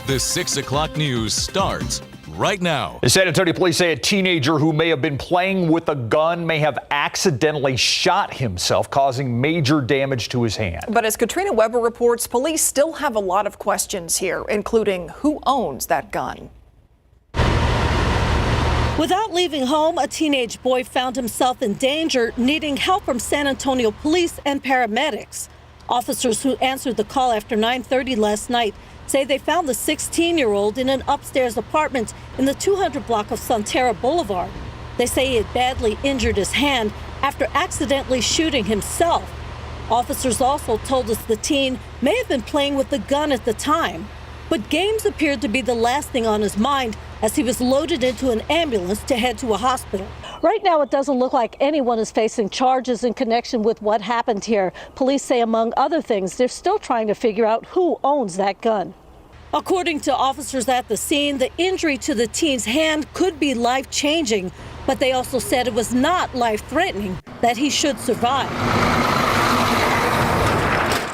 The 6 o'clock news starts right now. The San Antonio police say a teenager who may have been playing with a gun may have accidentally shot himself, causing major damage to his hand. But as Katrina Weber reports, police still have a lot of questions here, including who owns that gun. Without leaving home, a teenage boy found himself in danger, needing help from San Antonio police and paramedics. Officers who answered the call after 9:30 last night say they found the 16-year-old in an upstairs apartment in the 200 block of Sonterra Boulevard. They say he had badly injured his hand after accidentally shooting himself. Officers also told us the teen may have been playing with the gun at the time, but games appeared to be the last thing on his mind as he was loaded into an ambulance to head to a hospital. Right now, it doesn't look like anyone is facing charges in connection with what happened here. Police say, among other things, they're still trying to figure out who owns that gun. According to officers at the scene, the injury to the teen's hand could be life-changing, but they also said it was not life-threatening, that he should survive.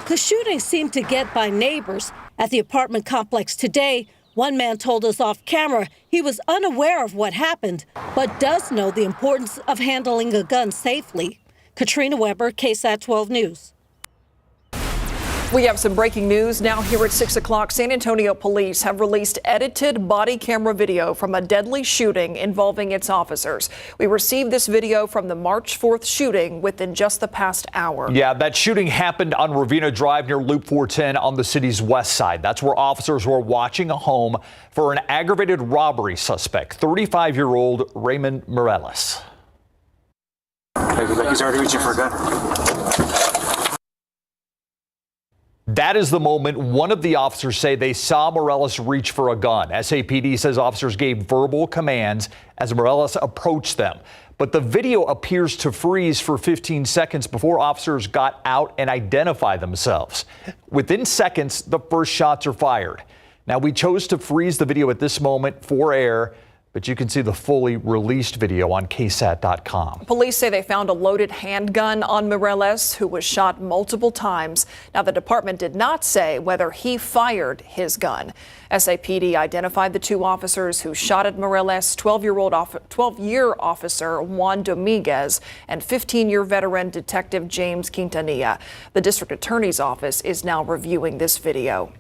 The shooting seemed to get by neighbors. At the apartment complex today, one man told us off camera he was unaware of what happened, but does know the importance of handling a gun safely. Katrina Weber, KSAT 12 News. We have some breaking news now here at 6 o'clock. San Antonio police have released edited body camera video from a deadly shooting involving its officers. We received this video from the March 4th shooting within just the past hour. Yeah, that shooting happened on Ravina Drive near Loop 410 on the city's west side. That's where officers were watching a home for an aggravated robbery suspect, 35-year-old Raymond Morales. He's already reaching for a gun. That is the moment one of the officers say they saw Morales reach for a gun. SAPD says officers gave verbal commands as Morales approached them. But the video appears to freeze for 15 seconds before officers got out and identify themselves. Within seconds, the first shots are fired. Now, we chose to freeze the video at this moment for air, but you can see the fully released video on KSAT.com. Police say they found a loaded handgun on Morales, who was shot multiple times. Now, the department did not say whether he fired his gun. SAPD identified the two officers who shot at Morales, 12-year officer Juan Dominguez and 15-year veteran Detective James Quintanilla. The district attorney's office is now reviewing this video.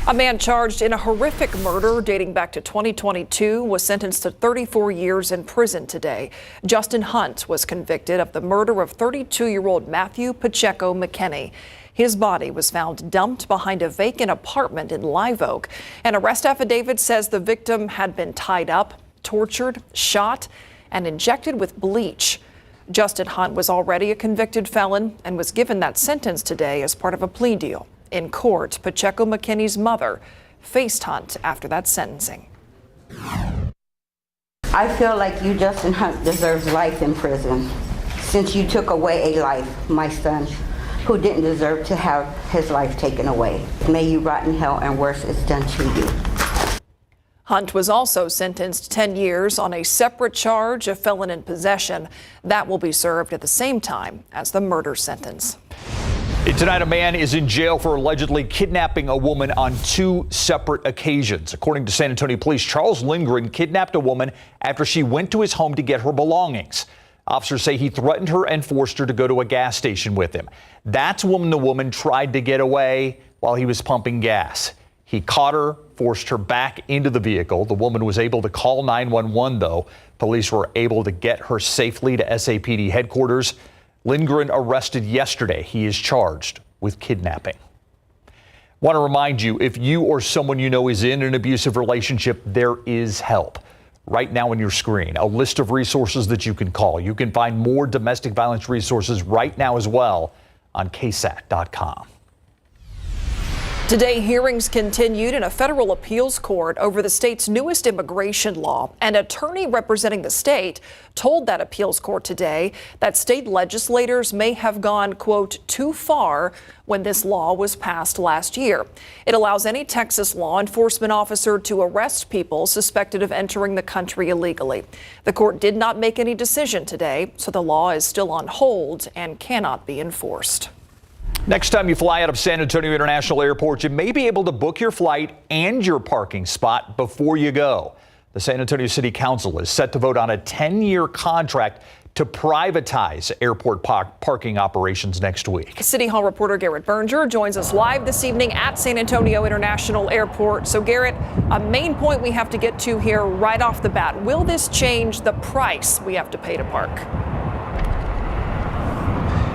A man charged in a horrific murder dating back to 2022 was sentenced to 34 years in prison today. Justin Hunt was convicted of the murder of 32-year-old Matthew Pacheco McKinney. His body was found dumped behind a vacant apartment in Live Oak. An arrest affidavit says the victim had been tied up, tortured, shot, and injected with bleach. Justin Hunt was already a convicted felon and was given that sentence today as part of a plea deal. In court, Pacheco McKinney's mother faced Hunt after that sentencing. I feel like you, Justin Hunt, deserves life in prison since you took away a life, my son, who didn't deserve to have his life taken away. May you rot in hell and worse is done to you. Hunt was also sentenced 10 years on a separate charge of felon in possession. That will be served at the same time as the murder sentence. Tonight, a man is in jail for allegedly kidnapping a woman on 2 separate occasions. According to San Antonio police, Charles Lindgren kidnapped a woman after she went to his home to get her belongings. Officers say he threatened her and forced her to go to a gas station with him. That's when the woman tried to get away while he was pumping gas. He caught her, forced her back into the vehicle. The woman was able to call 911, though. Police were able to get her safely to SAPD headquarters. Lindgren arrested yesterday. He is charged with kidnapping. Want to remind you, if you or someone you know is in an abusive relationship, there is help. Right now on your screen, a list of resources that you can call. You can find more domestic violence resources right now as well on KSAT.com. Today, hearings continued in a federal appeals court over the state's newest immigration law. An attorney representing the state told that appeals court today that state legislators may have gone, quote, too far when this law was passed last year. It allows any Texas law enforcement officer to arrest people suspected of entering the country illegally. The court did not make any decision today, so the law is still on hold and cannot be enforced. Next time you fly out of San Antonio International Airport, you may be able to book your flight and your parking spot before you go. The San Antonio City Council is set to vote on a 10-year contract to privatize airport parking operations next week. City Hall reporter Garrett Berger joins us live this evening at San Antonio International Airport. So Garrett, a main point we have to get to here right off the bat. Will this change the price we have to pay to park?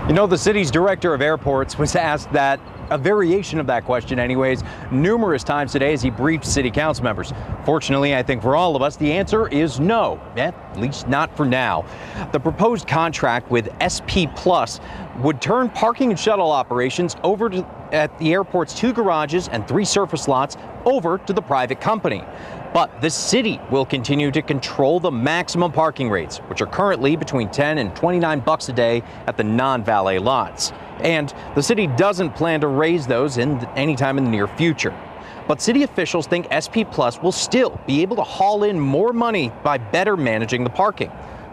You know, the city's director of airports was asked that, a variation of that question anyways, numerous times today as he briefed city council members. Fortunately, I think for all of us, the answer is no, at least not for now. The proposed contract with SP Plus would turn parking and shuttle operations over to, at the airport's 2 garages and 3 surface lots over to the private company. But the city will continue to control the maximum parking rates, which are currently between $10 and $29 a day at the non-valet lots. And the city doesn't plan to raise those anytime in the near future. But city officials think SP Plus will still be able to haul in more money by better managing the parking.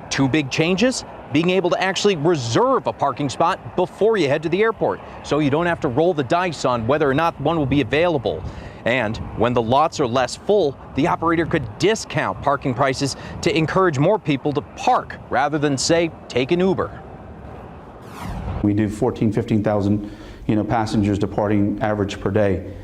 2 big changes: being able to actually reserve a parking spot before you head to the airport, so you don't have to roll the dice on whether or not one will be available. And when the lots are less full, the operator could discount parking prices to encourage more people to park rather than, say, take an Uber. We do 15,000, passengers departing average per day.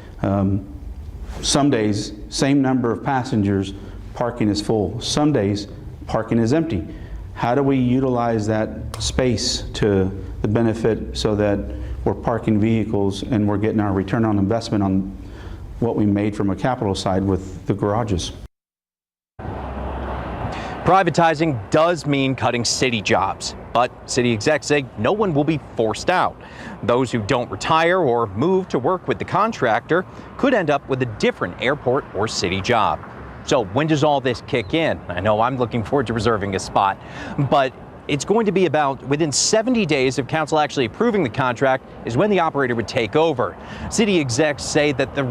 Some days, same number of passengers, parking is full. Some days, parking is empty. How do we utilize that space to the benefit so that we're parking vehicles and we're getting our return on investment on what we made from a capital side with the garages? Privatizing does mean cutting city jobs, but city execs say no one will be forced out. Those who don't retire or move to work with the contractor could end up with a different airport or city job. So when does all this kick in? I know I'm looking forward to reserving a spot, but it's going to be about within 70 days of council actually approving the contract is when the operator would take over. City execs say that the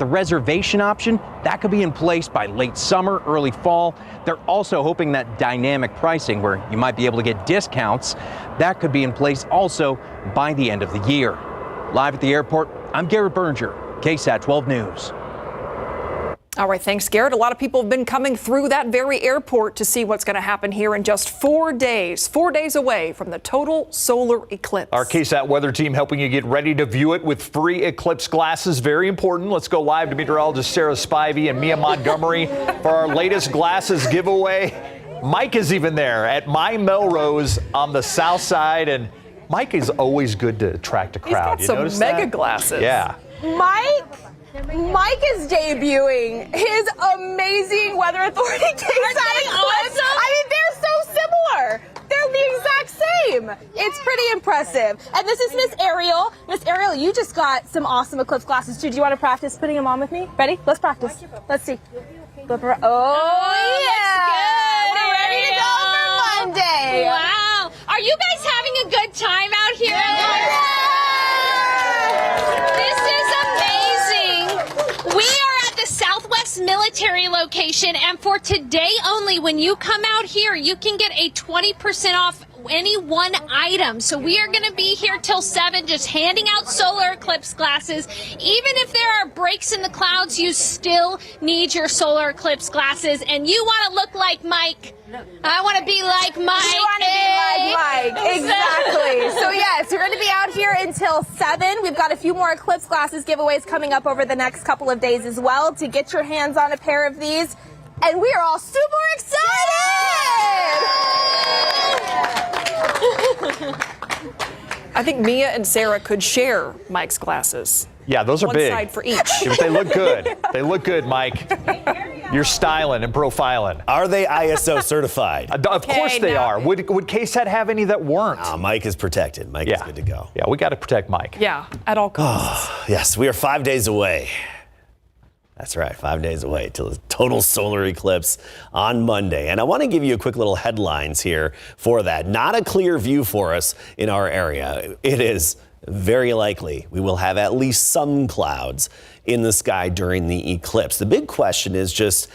reservation option, that could be in place by late summer, early fall. They're also hoping that dynamic pricing, where you might be able to get discounts, that could be in place also by the end of the year. Live at the airport, I'm Garrett Berger, KSAT 12 News. All right, thanks, Garrett. A lot of people have been coming through that very airport to see what's going to happen here in just 4 days away from the total solar eclipse. Our KSAT weather team helping you get ready to view it with free Eclipse glasses. Very important. Let's go live to meteorologist Sarah Spivey and Mia Montgomery for our latest glasses giveaway. Mike is even there at My Melrose on the south side, and Mike is always good to attract a crowd. He's got some mega glasses. Yeah. Mike is debuting his amazing Weather Authority KSAT Eclipse. Awesome? I mean, they're so similar. They're the exact same. It's pretty impressive. And this is Miss Ariel. Miss Ariel, you just got some awesome Eclipse glasses too. Do you want to practice putting them on with me? Ready? Let's practice. Let's see. Oh, yeah. We're ready to go for Monday. Wow. Are you guys having a good time out here? Yeah. Military location, and for today only, when you come out here, you can get a 20% off any one item. So we are going to be here till 7 just handing out solar eclipse glasses. Even if there are breaks in the clouds, you still need your solar eclipse glasses, and you want to look like Mike. I want to be like Mike. You want to be like Mike. Exactly. So yes, we're going to be out here until 7. We've got a few more Eclipse glasses giveaways coming up over the next couple of days as well to get your hands on a pair of these. And we are all super excited! I think Mia and Sarah could share Mike's glasses. Yeah, those are One big. side for each. Yeah, but they look good. They look good, Mike. You're styling and profiling. Are they ISO certified? Of course they are. Would KSAT have any that weren't? Mike is protected. Mike is good to go. Yeah, we got to protect Mike. Yeah, at all costs. Yes, we are 5 days away. That's right, 5 days away till the total solar eclipse on Monday. And I want to give you a quick little headlines here for that. Not a clear view for us in our area. It is very likely we will have at least some clouds in the sky during the eclipse. The big question is just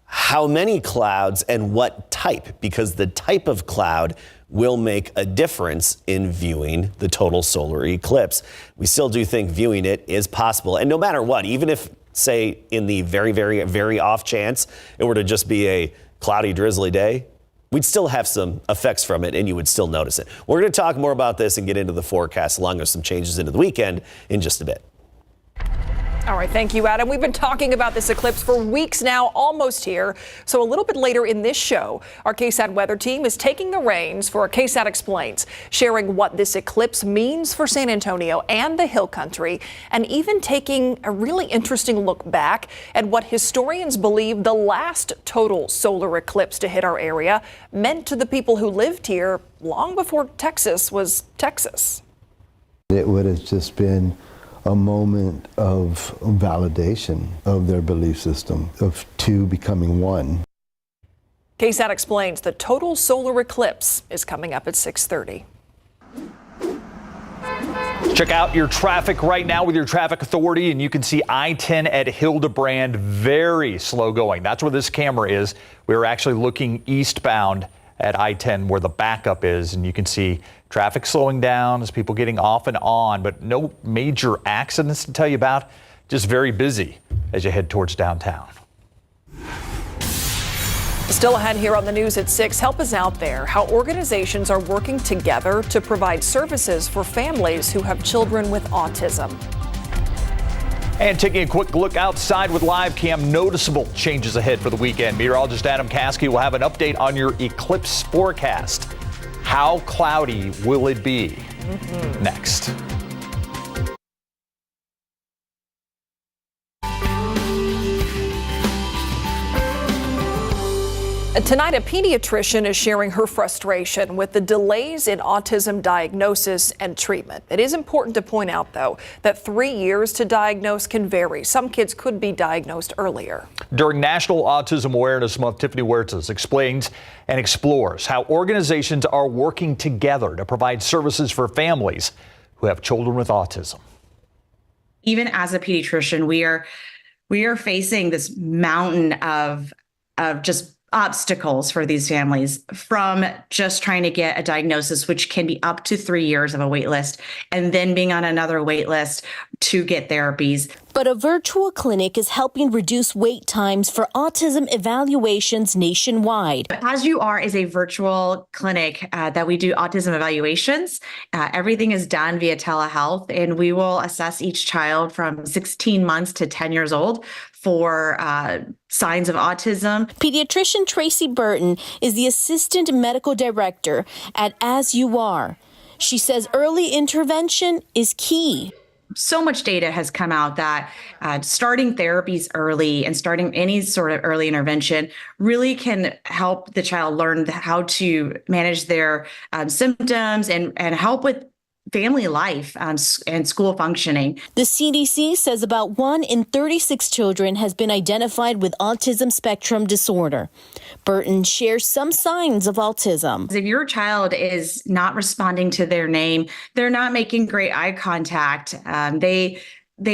how many clouds and what type, because the type of cloud will make a difference in viewing the total solar eclipse. We still do think viewing it is possible. And no matter what, even if, say, in the very, very, very off chance it were to just be a cloudy, drizzly day, we'd still have some effects from it and you would still notice it. We're going to talk more about this and get into the forecast along with some changes into the weekend in just a bit. All right, thank you, Adam. We've been talking about this eclipse for weeks now, almost here. So a little bit later in this show, our KSAT weather team is taking the reins for KSAT Explains, sharing what this eclipse means for San Antonio and the Hill Country, and even taking a really interesting look back at what historians believe the last total solar eclipse to hit our area meant to the people who lived here long before Texas was Texas. It would have just been a moment of validation of their belief system, of two becoming one. KSAT Explains, the total solar eclipse is coming up at 6:30. Check out your traffic right now with your traffic authority, and you can see I-10 at Hildebrand very slow going. That's where this camera is. We are actually looking eastbound at I-10 where the backup is, and you can see traffic slowing down as people getting off and on, but no major accidents to tell you about. Just very busy as you head towards downtown. Still ahead here on the news at 6, help us out there. How organizations are working together to provide services for families who have children with autism. And taking a quick look outside with live cam, noticeable changes ahead for the weekend. Meteorologist Adam Caskey will have an update on your eclipse forecast. How cloudy will it be? Next. Tonight, a pediatrician is sharing her frustration with the delays in autism diagnosis and treatment. It is important to point out, though, that 3 years to diagnose can vary. Some kids could be diagnosed earlier. During National Autism Awareness Month, Tiffany Huertas explains and explores how organizations are working together to provide services for families who have children with autism. Even as a pediatrician, we are facing this mountain of just obstacles for these families, from just trying to get a diagnosis, which can be up to 3 years of a wait list, and then being on another wait list to get therapies. But a virtual clinic is helping reduce wait times for autism evaluations nationwide. As You Are is a virtual clinic that we do autism evaluations. Everything is done via telehealth, and we will assess each child from 16 months to 10 years old for signs of autism. Pediatrician Tracy Burton is the assistant medical director at As You Are. She says early intervention is key. So much data has come out that starting therapies early and starting any sort of early intervention really can help the child learn how to manage their symptoms and help with family life and school functioning. The CDC says about 1 in 36 children has been identified with autism spectrum disorder. Burton shares some signs of autism. If your child is not responding to their name, they're not making great eye contact, they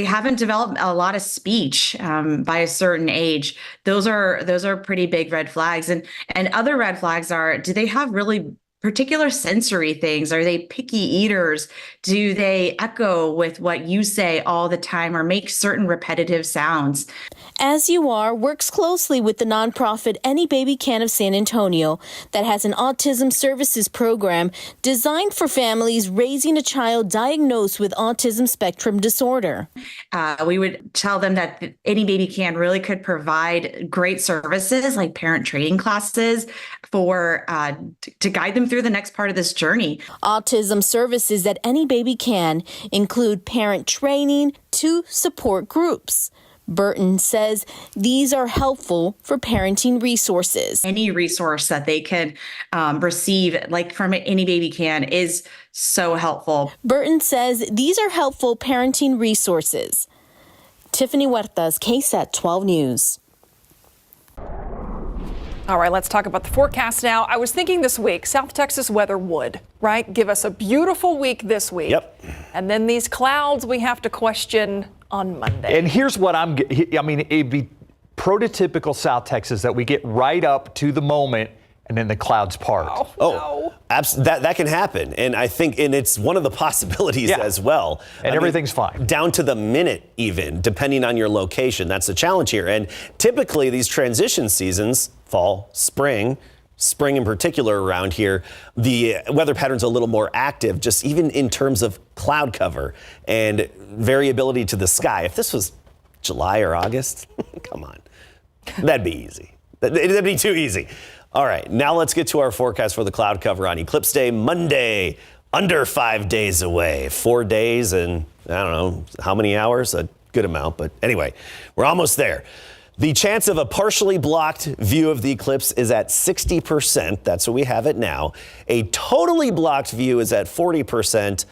haven't developed a lot of speech by a certain age. Those are pretty big red flags. And other red flags are, do they have really particular sensory things? Are they picky eaters? Do they echo with what you say all the time or make certain repetitive sounds? As You Are works closely with the nonprofit Any Baby Can of San Antonio that has an autism services program designed for families raising a child diagnosed with autism spectrum disorder. We would tell them that Any Baby Can really could provide great services like parent training classes for to guide them through the next part of this journey. Autism services at Any Baby Can include parent training to support groups. Burton says these are helpful for parenting resources. Any resource that they can receive, like from Any Baby Can, is so helpful. Burton says these are helpful parenting resources. Tiffany Huertas, KSAT 12 News. All right, let's talk about the forecast now. I was thinking this week, South Texas weather would, right, give us a beautiful week this week. Yep. And then these clouds we have to question on Monday. And here's what it'd be prototypical South Texas that we get right up to the moment and then the clouds part. No. That can happen. And I think, and it's one of the possibilities as well. And everything's fine. Down to the minute even, depending on your location. That's the challenge here. And typically these transition seasons, fall, spring in particular around here, the weather pattern's a little more active, just even in terms of cloud cover and variability to the sky. If this was July or August, come on, that'd be easy. That'd be too easy. All right, now let's get to our forecast for the cloud cover on Eclipse Day, Monday, under 5 days away. 4 days and I don't know how many hours, a good amount, but anyway, we're almost there. The chance of a partially blocked view of the eclipse is at 60%. That's what we have it now. A totally blocked view is at 40%.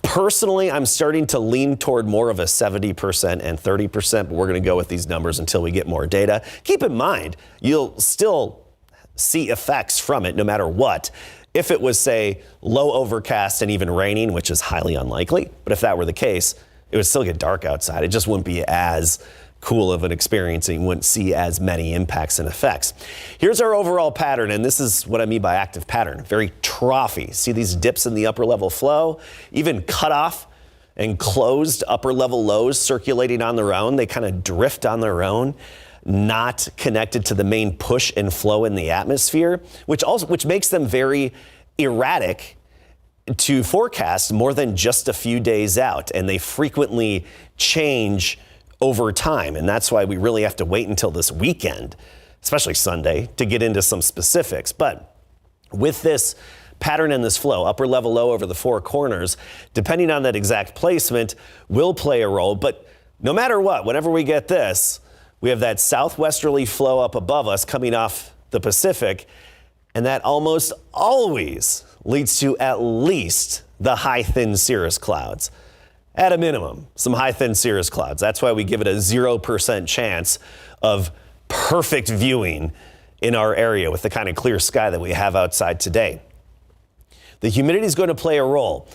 Personally, I'm starting to lean toward more of a 70% and 30%, but we're going to go with these numbers until we get more data. Keep in mind, you'll still see effects from it no matter what. If it was, say, low overcast and even raining, which is highly unlikely, but if that were the case, it would still get dark outside. It just wouldn't be as cool of an experience, and you wouldn't see as many impacts and effects. Here's our overall pattern, and this is what I mean by active pattern. Very trophy. See these dips in the upper level flow? Even cut off and closed upper level lows circulating on their own. They kind of drift on their own, not connected to the main push and flow in the atmosphere, which makes them very erratic to forecast more than just a few days out, and they frequently change over time. And that's why we really have to wait until this weekend, especially Sunday, to get into some specifics. But with this pattern and this flow, upper level low over the four corners, depending on that exact placement, will play a role. But no matter what, whenever we get this, we have that southwesterly flow up above us coming off the Pacific, and that almost always leads to at least the high thin cirrus clouds. At a minimum, some high thin cirrus clouds. That's why we give it a 0% chance of perfect viewing in our area with the kind of clear sky that we have outside today. The humidity is going to play a role.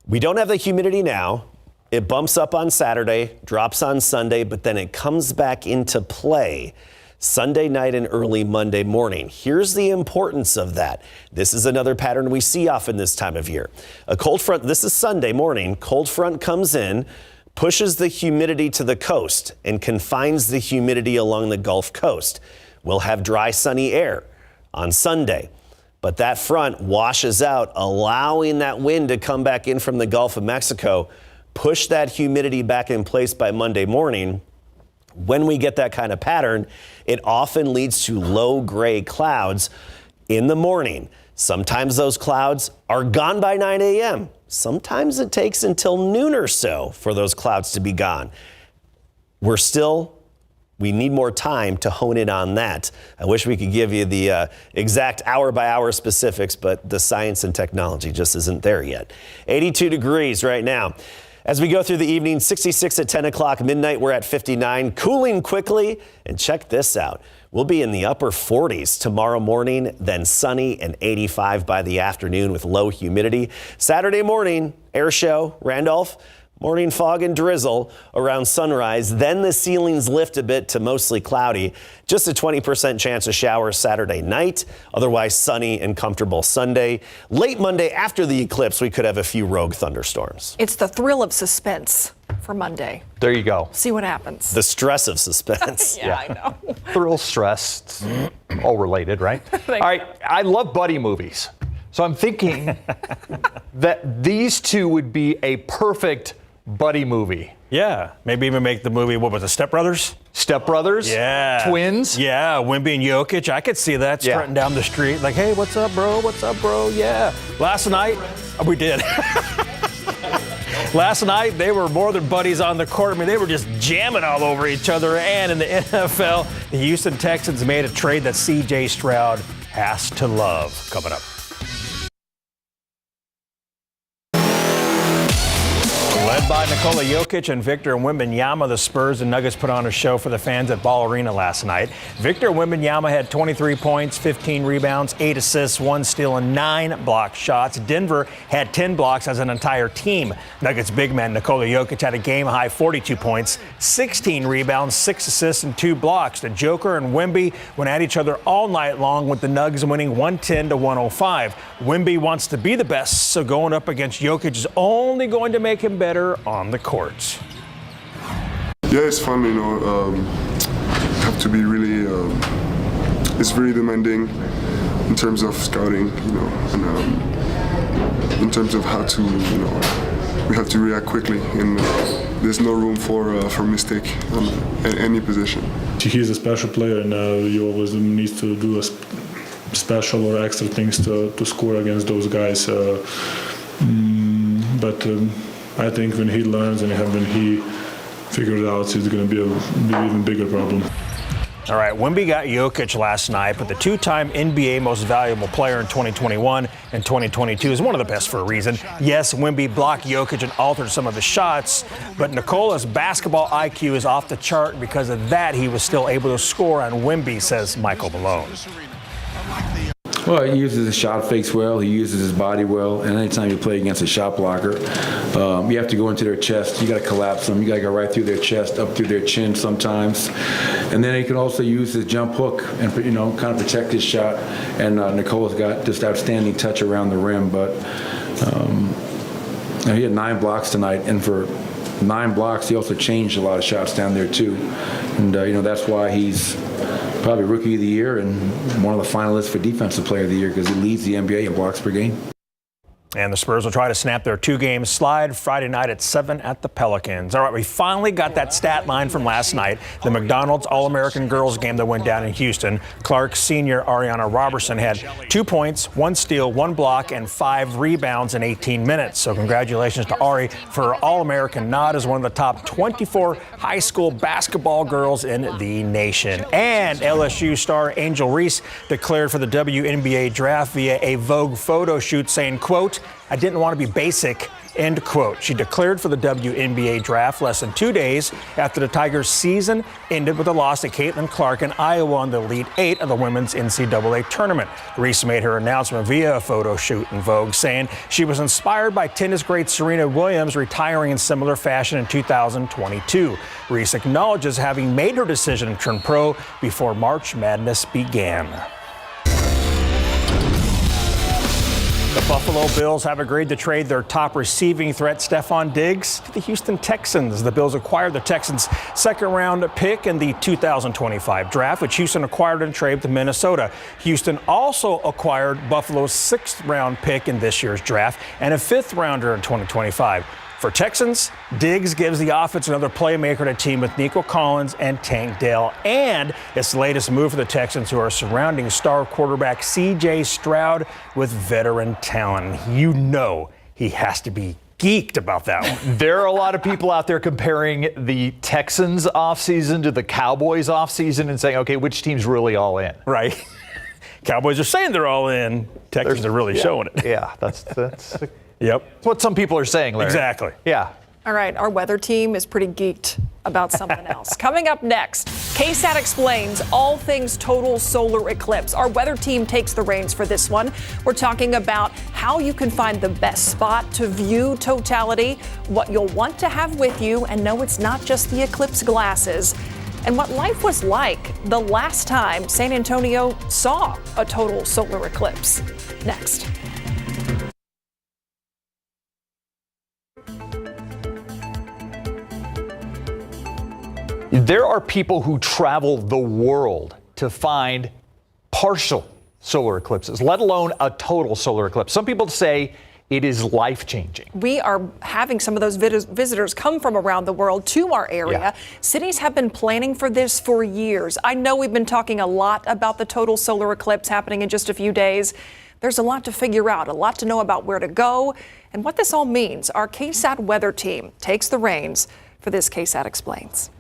We don't have the humidity now. It bumps up on Saturday, drops on Sunday, but then it comes back into play Sunday night and early Monday morning. Here's the importance of that. This is another pattern we see often this time of year. A cold front, this is Sunday morning, cold front comes in, pushes the humidity to the coast and confines the humidity along the Gulf Coast. We'll have dry, sunny air on Sunday, but that front washes out, allowing that wind to come back in from the Gulf of Mexico, push that humidity back in place by Monday morning. When we get that kind of pattern, it often leads to low gray clouds in the morning. Sometimes those clouds are gone by 9 a.m. Sometimes it takes until noon or so for those clouds to be gone. We need more time to hone in on that. I wish we could give you the exact hour by hour specifics, but the science and technology just isn't there yet. 82 degrees right now. As we go through the evening, 66 at 10 o'clock, midnight, we're at 59, cooling quickly. And check this out. We'll be in the upper 40s tomorrow morning, then sunny and 85 by the afternoon with low humidity. Saturday morning, air show, Randolph. Morning fog and drizzle around sunrise. Then the ceilings lift a bit to mostly cloudy. Just a 20% chance of showers Saturday night. Otherwise sunny and comfortable Sunday. Late Monday after the eclipse, we could have a few rogue thunderstorms. It's the thrill of suspense for Monday. There you go. See what happens. The stress of suspense. Yeah, I know. Thrill, stress, it's all related, right? All right, I love buddy movies. So I'm thinking that these two would be a perfect buddy movie. Yeah, maybe even make the movie, what was it, Step Brothers? Step Brothers? Yeah. Twins? Yeah, Wemby and Jokic. I could see that strutting down the street like, hey, what's up, bro? What's up, bro? Yeah. Last night, we did. Last night, they were more than buddies on the court. I mean, they were just jamming all over each other. And in the NFL, the Houston Texans made a trade that C.J. Stroud has to love. Coming up. led by Nikola Jokic and Victor Wembanyama. The Spurs and Nuggets put on a show for the fans at Ball Arena last night. Victor Wembanyama had 23 points, 15 rebounds, 8 assists, 1 steal, and 9 blocked shots. Denver had 10 blocks as an entire team. Nuggets big man Nikola Jokic had a game-high 42 points, 16 rebounds, 6 assists, and 2 blocks. The Joker and Wemby went at each other all night long, with the Nugs winning 110-105. Wemby wants to be the best, so going up against Jokic is only going to make him better on the courts. Yeah, it's fun, have to be really, it's very demanding in terms of scouting, and in terms of how to, we have to react quickly, and there's no room for mistake on any position. He's a special player, and you always need to do special or extra things to score against those guys. But I think when he learns and when he figures it out, it's going to be an even bigger problem. All right, Wemby got Jokic last night, but the two-time NBA Most Valuable Player in 2021 and 2022 is one of the best for a reason. Yes, Wemby blocked Jokic and altered some of his shots, but Nikola's basketball IQ is off the chart. Because of that, he was still able to score on Wemby, says Michael Malone. Well, he uses his shot fakes well. He uses his body well. And anytime you play against a shot blocker, you have to go into their chest. You got to collapse them. You got to go right through their chest, up through their chin sometimes. And then he can also use his jump hook and kind of protect his shot. And Nikola's got just outstanding touch around the rim. But he had 9 blocks tonight, and for 9 blocks, he also changed a lot of shots down there too. And that's why he's probably Rookie of the Year and one of the finalists for Defensive Player of the Year, because he leads the NBA in blocks per game. And the Spurs will try to snap their 2-game slide Friday night at 7 at the Pelicans. All right, we finally got that stat line from last night, the McDonald's All-American Girls game that went down in Houston. Clark senior Ariana Robertson had 2 points, 1 steal, 1 block, and 5 rebounds in 18 minutes. So congratulations to Ari for her All-American nod as one of the top 24 high school basketball girls in the nation. And LSU star Angel Reese declared for the WNBA draft via a Vogue photo shoot, saying, quote, "I didn't want to be basic," end quote. She declared for the WNBA draft less than 2 days after the Tigers' season ended with a loss to Caitlin Clark in Iowa in the Elite 8 of the women's NCAA tournament. Reese made her announcement via a photo shoot in Vogue, saying she was inspired by tennis great Serena Williams retiring in similar fashion in 2022. Reese acknowledges having made her decision to turn pro before March Madness began. The Buffalo Bills have agreed to trade their top receiving threat, Stephon Diggs, to the Houston Texans. The Bills acquired the Texans' second-round pick in the 2025 draft, which Houston acquired in trade to Minnesota. Houston also acquired Buffalo's 6th-round pick in this year's draft and a 5th-rounder in 2025. For Texans, Diggs gives the offense another playmaker to team with Nico Collins and Tank Dell. And it's the latest move for the Texans, who are surrounding star quarterback C.J. Stroud with veteran talent. He has to be geeked about that one. There are a lot of people out there comparing the Texans offseason to the Cowboys offseason and saying, okay, which team's really all in? Right. Cowboys are saying they're all in. Texans are really showing it. Yeah, that's Yep. That's what some people are saying, Larry. Exactly. Yeah. All right, our weather team is pretty geeked about something else. Coming up next, KSAT explains all things total solar eclipse. Our weather team takes the reins for this one. We're talking about how you can find the best spot to view totality, what you'll want to have with you, and no, it's not just the eclipse glasses, and what life was like the last time San Antonio saw a total solar eclipse. Next. There are people who travel the world to find partial solar eclipses, let alone a total solar eclipse. Some people say it is life-changing. We are having some of those visitors come from around the world to our area. Yeah. Cities have been planning for this for years. I know we've been talking a lot about the total solar eclipse happening in just a few days. There's a lot to figure out, a lot to know about where to go and what this all means. Our KSAT weather team takes the reins for this KSAT Explains.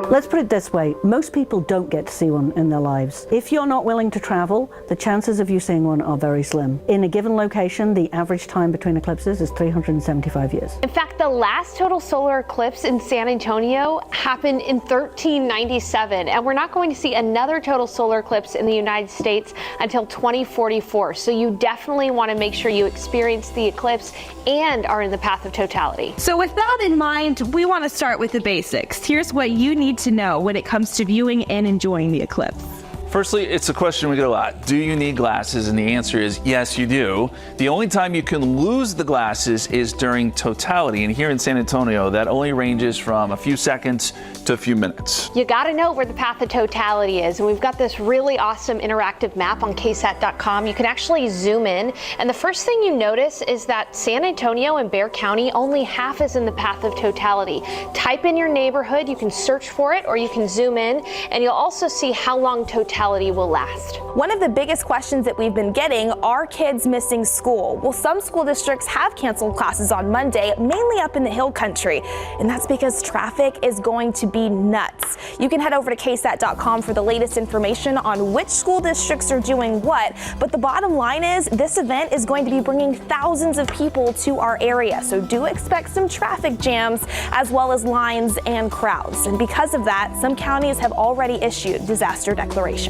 Let's put it this way, most people don't get to see one in their lives. If you're not willing to travel, the chances of you seeing one are very slim. In a given location, the average time between eclipses is 375 years. In fact, the last total solar eclipse in San Antonio happened in 1397, and we're not going to see another total solar eclipse in the United States until 2044. So you definitely want to make sure you experience the eclipse and are in the path of totality. So with that in mind, we want to start with the basics. Here's what you need to know when it comes to viewing and enjoying the eclipse. Firstly, it's a question we get a lot. Do you need glasses? And the answer is yes, you do. The only time you can lose the glasses is during totality. And here in San Antonio, that only ranges from a few seconds to a few minutes. You got to know where the path of totality is. And we've got this really awesome interactive map on KSAT.com. You can actually zoom in. And the first thing you notice is that San Antonio and Bexar County, only half is in the path of totality. Type in your neighborhood. You can search for it, or you can zoom in, and you'll also see how long totality will last. One of the biggest questions that we've been getting are kids missing school. Well, some school districts have canceled classes on Monday, mainly up in the Hill Country, and that's because traffic is going to be nuts. You can head over to KSAT.com for the latest information on which school districts are doing what, but the bottom line is this event is going to be bringing thousands of people to our area, so do expect some traffic jams as well as lines and crowds. And because of that, some counties have already issued disaster declarations.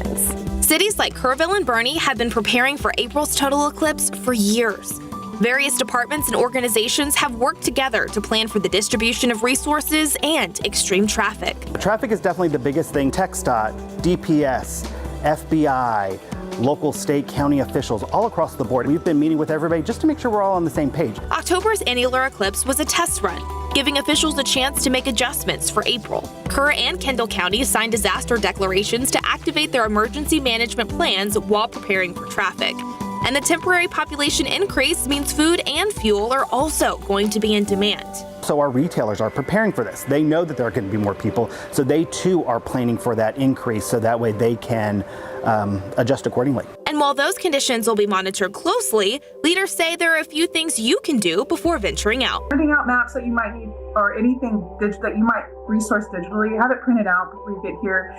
Cities like Kerrville and Bernie have been preparing for April's total eclipse for years. Various departments and organizations have worked together to plan for the distribution of resources and extreme traffic. Traffic is definitely the biggest thing. TxDOT, DPS, FBI, local, state, county officials all across the board. We've been meeting with everybody just to make sure we're all on the same page. October's annular eclipse was a test run, giving officials a chance to make adjustments for April. Kerr and Kendall counties signed disaster declarations to activate their emergency management plans while preparing for traffic. And the temporary population increase means food and fuel are also going to be in demand. So our retailers are preparing for this. They know that there are going to be more people, so they too are planning for that increase so that way they can adjust accordingly. And while those conditions will be monitored closely, leaders say there are a few things you can do before venturing out. Printing out maps that you might need or anything that you might resource digitally, have it printed out before you get here,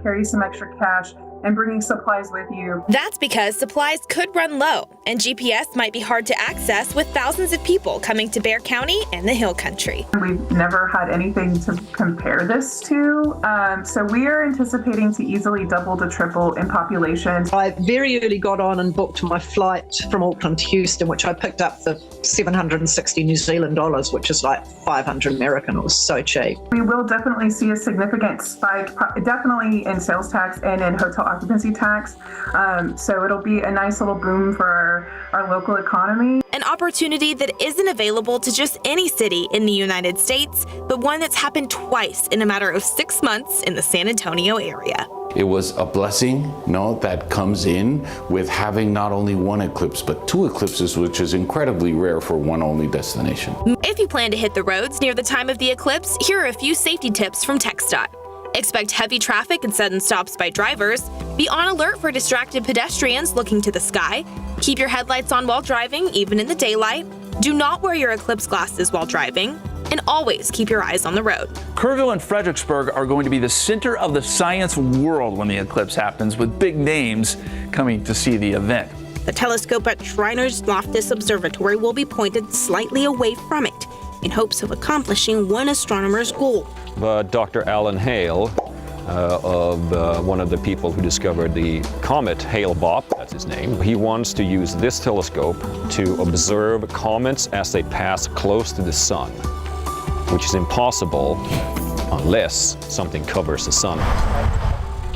carry some extra cash, and bringing supplies with you. That's because supplies could run low, and GPS might be hard to access with thousands of people coming to Bexar County and the Hill Country. We've never had anything to compare this to, so we are anticipating to easily double to triple in population. I very early got on and booked my flight from Auckland to Houston, which I picked up for 760 New Zealand dollars, which is like 500 American. It was so cheap. We will definitely see a significant spike, definitely in sales tax and in hotel occupancy tax. So it'll be a nice little boom for our local economy. An opportunity that isn't available to just any city in the United States, but one that's happened twice in a matter of 6 months in the San Antonio area. It was a blessing, that comes in with having not only one eclipse, but two eclipses, which is incredibly rare for one only destination. If you plan to hit the roads near the time of the eclipse, here are a few safety tips from TxDOT. Expect heavy traffic and sudden stops by drivers. Be on alert for distracted pedestrians looking to the sky. Keep your headlights on while driving, even in the daylight. Do not wear your eclipse glasses while driving. And always keep your eyes on the road. Kerrville and Fredericksburg are going to be the center of the science world when the eclipse happens, with big names coming to see the event. The telescope at Shriners Loftus Observatory will be pointed slightly away from it in hopes of accomplishing one astronomer's goal. But Dr. Alan Hale, one of the people who discovered the comet Hale-Bopp, that's his name, he wants to use this telescope to observe comets as they pass close to the sun, which is impossible unless something covers the sun.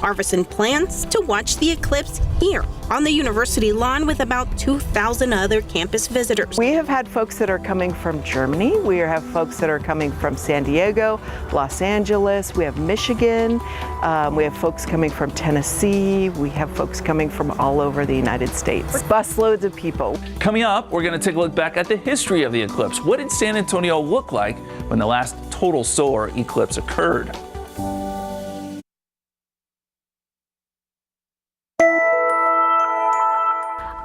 Arvison plans to watch the eclipse here on the university lawn with about 2,000 other campus visitors. We have had folks that are coming from Germany. We have folks that are coming from San Diego, Los Angeles. We have Michigan. We have folks coming from Tennessee. We have folks coming from all over the United States. Busloads of people. Coming up, we're going to take a look back at the history of the eclipse. What did San Antonio look like when the last total solar eclipse occurred?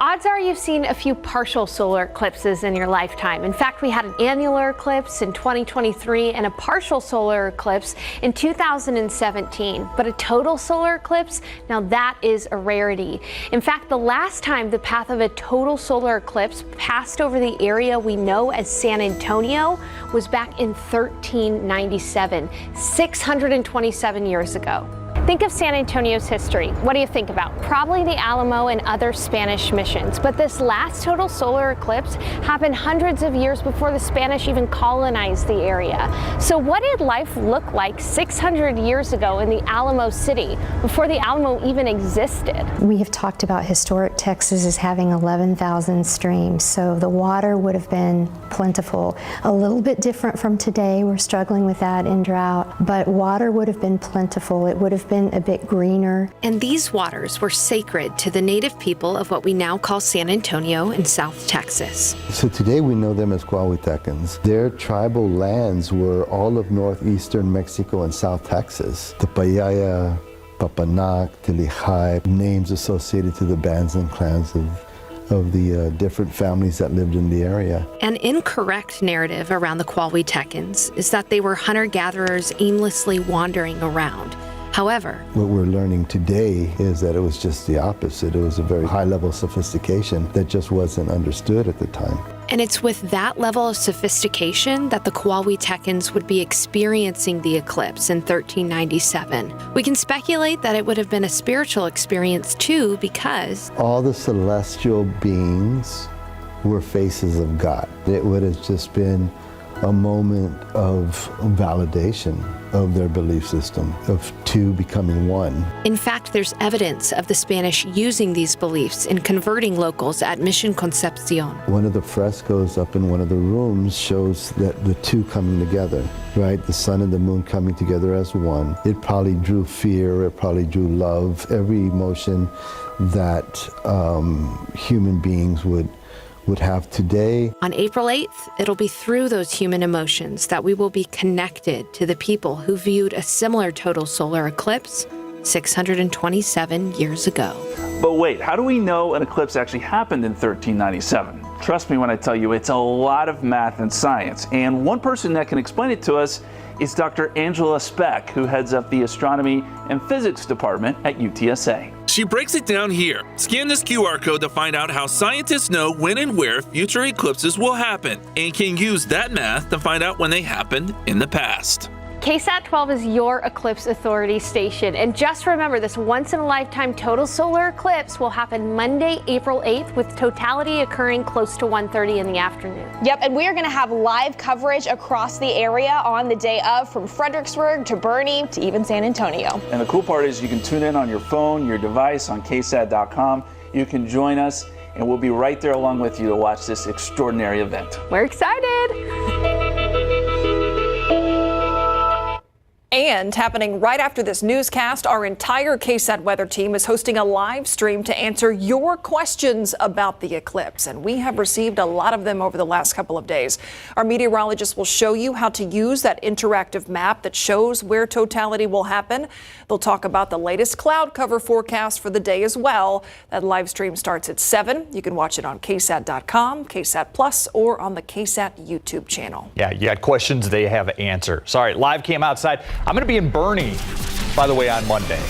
Odds are you've seen a few partial solar eclipses in your lifetime. In fact, we had an annular eclipse in 2023 and a partial solar eclipse in 2017. But a total solar eclipse, now that is a rarity. In fact, the last time the path of a total solar eclipse passed over the area we know as San Antonio was back in 1397, 627 years ago. Think of San Antonio's history. What do you think about? Probably the Alamo and other Spanish missions. But this last total solar eclipse happened hundreds of years before the Spanish even colonized the area. So what did life look like 600 years ago in the Alamo City, before the Alamo even existed? We have talked about historic Texas as having 11,000 streams, so the water would have been plentiful. A little bit different from today. We're struggling with that in drought, but water would have been plentiful. It would have been a bit greener. And these waters were sacred to the native people of what we now call San Antonio in South Texas. So today we know them as Cuauhtecans. Their tribal lands were all of northeastern Mexico and South Texas. The Payaya, Papanac, Tilihai, names associated to the bands and clans of the different families that lived in the area. An incorrect narrative around the Cuauhtecans is that they were hunter-gatherers aimlessly wandering around. However, what we're learning today is that it was just the opposite. It was a very high level of sophistication that just wasn't understood at the time. And it's with that level of sophistication that the Cuauhtecans would be experiencing the eclipse in 1397. We can speculate that it would have been a spiritual experience too, because all the celestial beings were faces of God. It would have just been a moment of validation of their belief system, of two becoming one. In fact, there's evidence of the Spanish using these beliefs in converting locals at Mission Concepcion. One of the frescoes up in one of the rooms shows that the two coming together, right? The sun and the moon coming together as one. It probably drew fear, it probably drew love, every emotion that human beings would have today. On April 8th, it'll be through those human emotions that we will be connected to the people who viewed a similar total solar eclipse 627 years ago. But wait, how do we know an eclipse actually happened in 1397? Trust me when I tell you, it's a lot of math and science. And one person that can explain it to us is Dr. Angela Speck, who heads up the Astronomy and Physics Department at UTSA. She breaks it down here. Scan this QR code to find out how scientists know when and where future eclipses will happen, and can use that math to find out when they happened in the past. KSAT 12 is your eclipse authority station. And just remember, this once-in-a-lifetime total solar eclipse will happen Monday, April 8th, with totality occurring close to 1:30 in the afternoon. Yep, and we are going to have live coverage across the area on the day of, from Fredericksburg to Boerne to even San Antonio. And the cool part is you can tune in on your phone, your device, on KSAT.com. You can join us, and we'll be right there along with you to watch this extraordinary event. We're excited! And happening right after this newscast, our entire KSAT weather team is hosting a live stream to answer your questions about the eclipse. And we have received a lot of them over the last couple of days. Our meteorologists will show you how to use that interactive map that shows where totality will happen. They'll talk about the latest cloud cover forecast for the day as well. That live stream starts at 7. You can watch it on KSAT.com, KSAT Plus, or on the KSAT YouTube channel. Yeah, you got questions, they have an answer. Sorry, live cam outside. I'm going to be in Boerne, by the way, on Monday.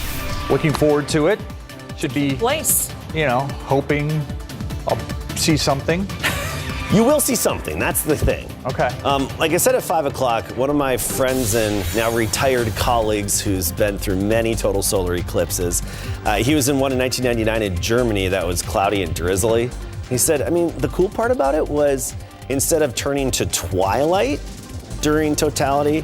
Looking forward to it. Should be, hoping I'll see something. You will see something. That's the thing. Okay. Like I said at 5 o'clock, one of my friends and now retired colleagues who's been through many total solar eclipses, he was in one in 1999 in Germany that was cloudy and drizzly. He said, the cool part about it was instead of turning to twilight during totality,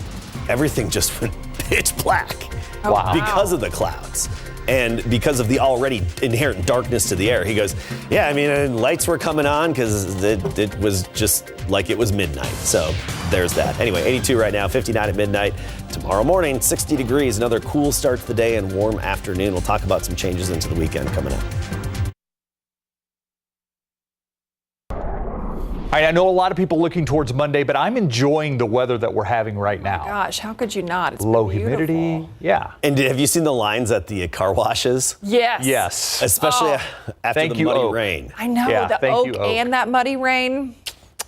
everything just went pitch black. Wow. Because of the clouds. And because of the already inherent darkness to the air. He goes, lights were coming on because it was just like it was midnight. So there's that. Anyway, 82 right now, 59 at midnight. Tomorrow morning, 60 degrees, another cool start to the day and warm afternoon. We'll talk about some changes into the weekend coming up. I know a lot of people looking towards Monday, but I'm enjoying the weather that we're having right now. Gosh, how could you not? It's low beautiful. humidity. Yeah. And have you seen the lines at the car washes? Yes. Yes. Especially after the muddy Oak. rain. I know, the oak and that muddy rain.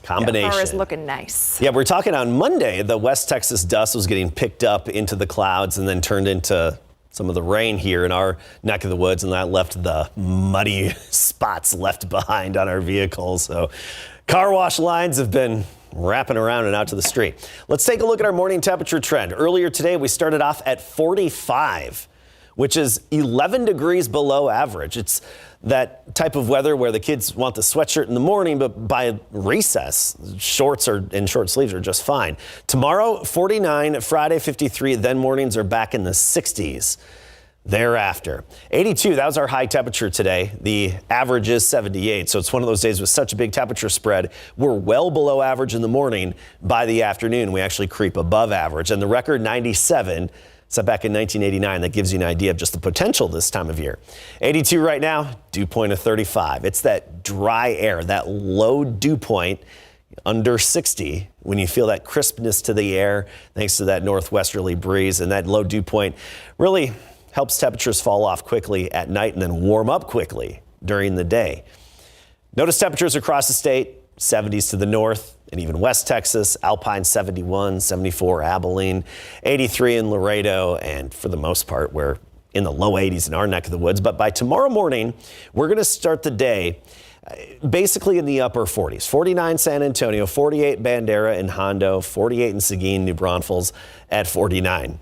Combination. The car is looking nice. Yeah, we're talking on Monday. The West Texas dust was getting picked up into the clouds and then turned into some of the rain here in our neck of the woods, and that left the muddy spots left behind on our vehicles. So car wash lines have been wrapping around and out to the street. Let's take a look at our morning temperature trend. Earlier today, we started off at 45, which is 11 degrees below average. It's that type of weather where the kids want the sweatshirt in the morning, but by recess, shorts and short sleeves are just fine. Tomorrow, 49, Friday, 53, then mornings are back in the 60s. Thereafter, 82, that was our high temperature today. The average is 78, so it's one of those days with such a big temperature spread. We're well below average in the morning. By the afternoon, we actually creep above average. And the record 97, set back in 1989. That gives you an idea of just the potential this time of year. 82 right now, dew point of 35. It's that dry air, that low dew point under 60, when you feel that crispness to the air, thanks to that northwesterly breeze, and that low dew point really helps temperatures fall off quickly at night and then warm up quickly during the day. Notice temperatures across the state, 70s to the north and even West Texas, Alpine 71, 74 Abilene, 83 in Laredo, and for the most part, we're in the low 80s in our neck of the woods. But by tomorrow morning, we're going to start the day basically in the upper 40s. 49 San Antonio, 48 Bandera and Hondo, 48 in Seguin, New Braunfels at 49.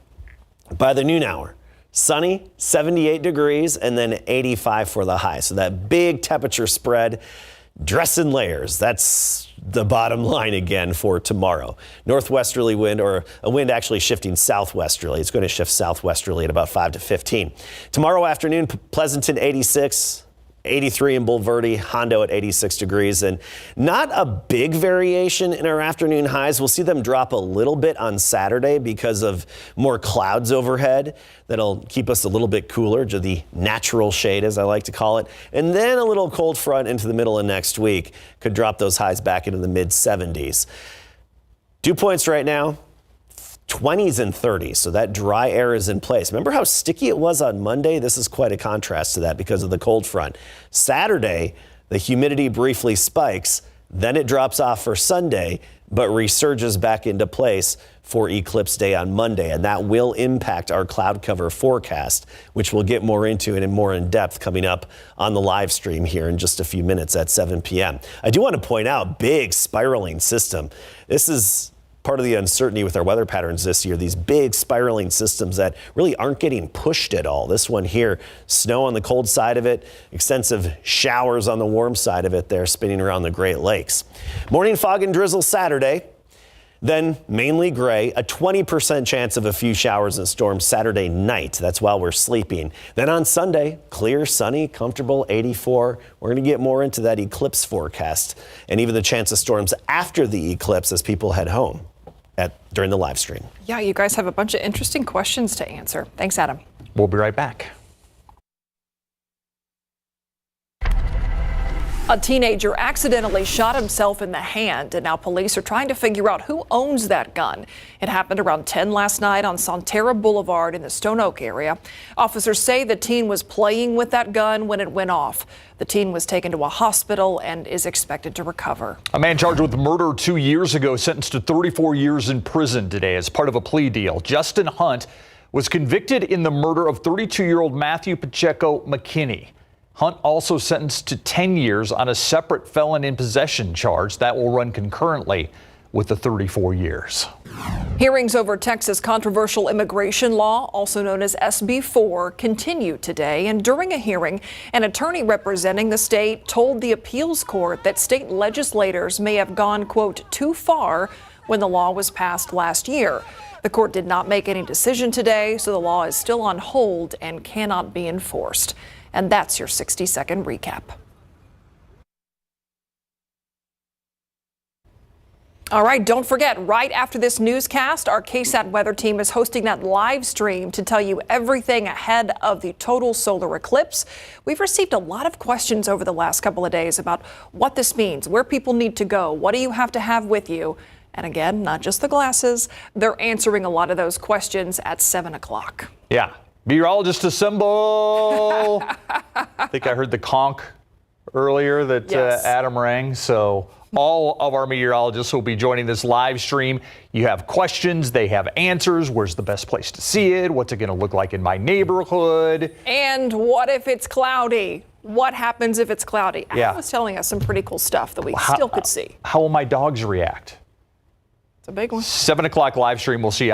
By the noon hour, sunny, 78 degrees, and then 85 for the high. So that big temperature spread, dress in layers. That's the bottom line again for tomorrow. Northwesterly wind, or a wind actually shifting southwesterly. It's going to shift southwesterly at about 5 to 15. Tomorrow afternoon, Pleasanton 86. 83 in Bulverde, Hondo at 86 degrees, and not a big variation in our afternoon highs. We'll see them drop a little bit on Saturday because of more clouds overhead. That'll keep us a little bit cooler, to the natural shade, as I like to call it. And then a little cold front into the middle of next week could drop those highs back into the mid 70s. Dew points right now, 20s and 30s, so that dry air is in place. Remember how sticky it was on Monday? This is quite a contrast to that because of the cold front. Saturday, the humidity briefly spikes, then it drops off for Sunday, but resurges back into place for Eclipse Day on Monday, and that will impact our cloud cover forecast, which we'll get more into and more in depth coming up on the live stream here in just a few minutes at 7 p.m. I do want to point out, big spiraling system. This is part of the uncertainty with our weather patterns this year, these big spiraling systems that really aren't getting pushed at all. This one here, snow on the cold side of it, extensive showers on the warm side of it there, spinning around the Great Lakes. Morning fog and drizzle Saturday, then mainly gray, a 20% chance of a few showers and storms Saturday night. That's while we're sleeping. Then on Sunday, clear, sunny, comfortable, 84. We're going to get more into that eclipse forecast and even the chance of storms after the eclipse as people head home during the live stream. Yeah, you guys have a bunch of interesting questions to answer. Thanks, Adam. We'll be right back. A teenager accidentally shot himself in the hand, and now police are trying to figure out who owns that gun. It happened around 10 last night on Sonterra Boulevard in the Stone Oak area. Officers say the teen was playing with that gun when it went off. The teen was taken to a hospital and is expected to recover. A man charged with murder 2 years ago, sentenced to 34 years in prison today as part of a plea deal. Justin Hunt was convicted in the murder of 32-year-old Matthew Pacheco McKinney. Hunt also sentenced to 10 years on a separate felon in possession charge that will run concurrently with the 34 years. Hearings over Texas controversial immigration law, also known as SB 4, continue today. And during a hearing, an attorney representing the state told the appeals court that state legislators may have gone, quote, too far when the law was passed last year. The court did not make any decision today, so the law is still on hold and cannot be enforced. And that's your 60-second recap. All right, don't forget, right after this newscast, our KSAT weather team is hosting that live stream to tell you everything ahead of the total solar eclipse. We've received a lot of questions over the last couple of days about what this means, where people need to go, what do you have to have with you? And again, not just the glasses. They're answering a lot of those questions at 7 o'clock. Yeah. Meteorologist assemble. I think I heard the conch earlier that Yes. Adam rang. So all of our meteorologists will be joining this live stream. You have questions, they have answers. Where's the best place to see it? What's it going to look like in my neighborhood? And what if it's cloudy? What happens if it's cloudy? Yeah. Adam was telling us some pretty cool stuff that we still could see. How will my dogs react? It's a big one. 7 o'clock live stream. We'll see you on